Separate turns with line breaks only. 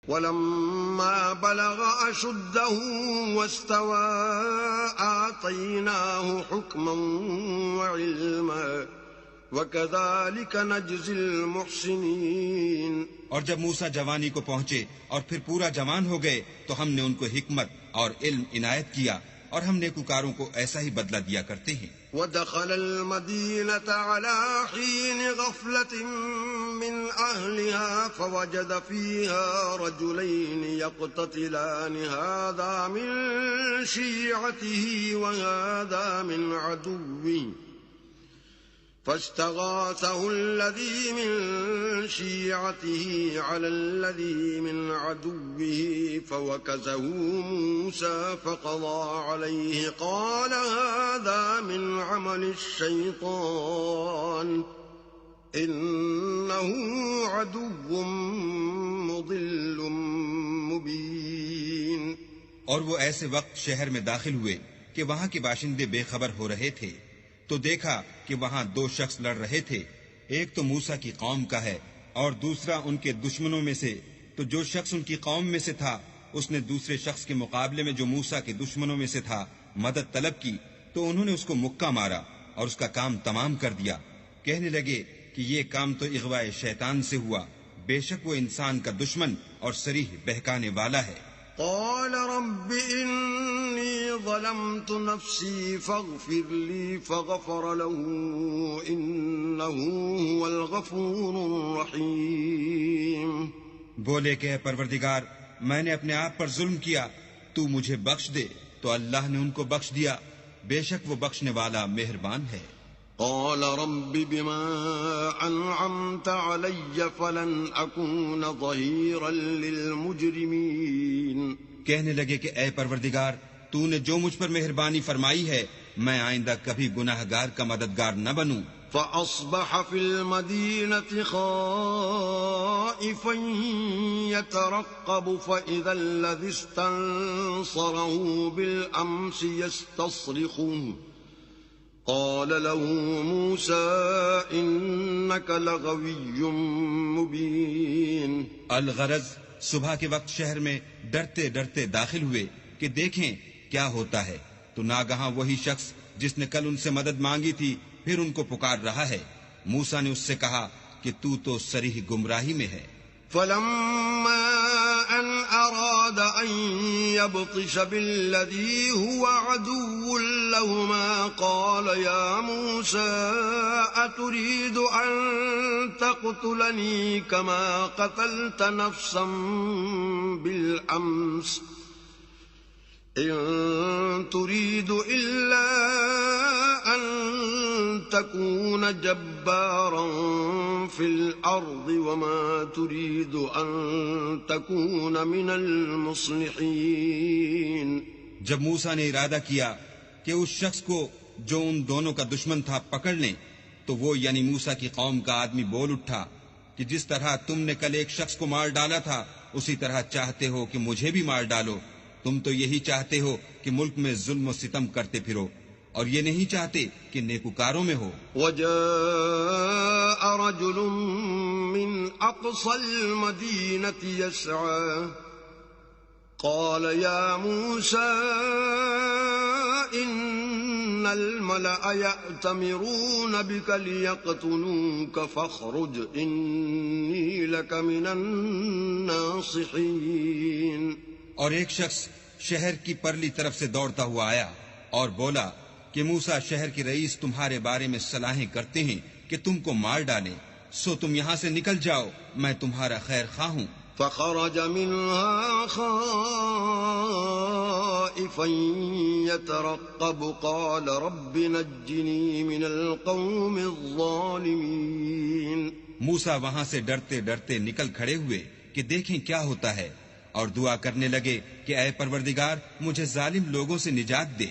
ولما بلغ أشده واستوى آتيناه حكما وعلما وكذلك نجزي المحسنين.
اور جب موسیٰ جوانی کو پہنچے اور پھر پورا جوان ہو گئے تو ہم نے ان کو حکمت اور علم عنایت کیا اور ہم نیکوکاروں کو ایسا ہی بدلہ دیا کرتے ہیں.
ودخل المدينة على حين غفلة من أهلها فوجد فيها رجلين يقتتلان هذا من شيعته وهذا من عدوه فاستغاثه الذي من شيعته على الذي من عدوه فوكزه موسى فقضى عليه قال هذا من عمل الشيطان إنه عدو مضل مبين.
اور وہ ایسے وقت شہر میں داخل ہوئے کہ وہاں کے باشندے بے خبر ہو رہے تھے تو دیکھا کہ وہاں دو شخص لڑ رہے تھے، ایک تو موسیٰ کی قوم کا ہے اور دوسرا ان کے دشمنوں میں سے. تو جو شخص ان کی قوم میں سے تھا اس نے دوسرے شخص کے مقابلے میں جو موسیٰ کے دشمنوں میں سے تھا مدد طلب کی تو انہوں نے اس کو مکہ مارا اور اس کا کام تمام کر دیا. کہنے لگے کہ یہ کام تو اغواء شیطان سے ہوا، بے شک وہ انسان کا دشمن اور صریح بہکانے والا ہے.
قال رب إني ظلمت نفسي فاغفر لي فغفر له إنه هو الغفور الرحيم.
بولے کہ اے پروردگار میں نے اپنے آپ پر ظلم کیا، تو مجھے بخش دے. تو اللہ نے ان کو بخش دیا، بے شک وہ بخشنے والا مہربان ہے.
قال رب بما أنعمت علي فلن أكون ظهيرا للمجرمين.
کہنے لگے کہ اے پروردگار تو نے جو مجھ پر مہربانی فرمائی ہے میں آئندہ کبھی گناہگار کا مددگار نہ بنوں.
فأصبح في المدينة خائفا يترقب فإذا الذي استنصره بالأمس يستصرخه قال له موسى إنك لغوي مبين.
الغرض صبح کے وقت شہر میں ڈرتے ڈرتے داخل ہوئے کہ دیکھیں کیا ہوتا ہے تو ناگہاں وہی شخص جس نے کل ان سے مدد مانگی تھی پھر ان کو پکار رہا ہے. موسیٰ نے اس سے کہا کہ تو صریح گمراہی میں ہے.
فلما أن أراد أن يبطش بالذي هو عدو لهما قال يا موسى أتريد أن تقتلني كما قتلت نفسا بالأمس إن تريد إلا أن تكون جبارا في الأرض وما تريد أن تكون من المصلحين.
جب موسیٰ نے ارادہ کیا کہ اس شخص کو جو ان دونوں کا دشمن تھا پکڑ لیں تو وہ یعنی موسیٰ کی قوم کا آدمی بول اٹھا کہ جس طرح تم نے کل ایک شخص کو مار ڈالا تھا اسی طرح چاہتے ہو کہ مجھے بھی مار ڈالو. تم تو یہی چاہتے ہو کہ ملک میں ظلم و ستم کرتے پھرو اور یہ نہیں چاہتے کہ نیکوکاروں میں ہو.
وجاء رجل من أقصى المدينة يسعى قال يا موسى إن الملأ يأتمرون بك ليقتلوك فاخرج إني لك من الناصحين.
اور ایک شخص شہر کی پرلی طرف سے دوڑتا ہوا آیا اور بولا کہ موسیٰ شہر کے رئیس تمہارے بارے میں صلاحیں کرتے ہیں کہ تم کو مار ڈالیں، سو تم یہاں سے نکل جاؤ، میں تمہارا خیر خواہ ہوں.
فخرج منها خائفا يترقب قال رب نجني من القوم الظالمين.
موسیٰ وہاں سے ڈرتے ڈرتے نکل کھڑے ہوئے کہ دیکھیں کیا ہوتا ہے اور دعا کرنے لگے کہ اے پروردگار مجھے ظالم لوگوں سے نجات دے.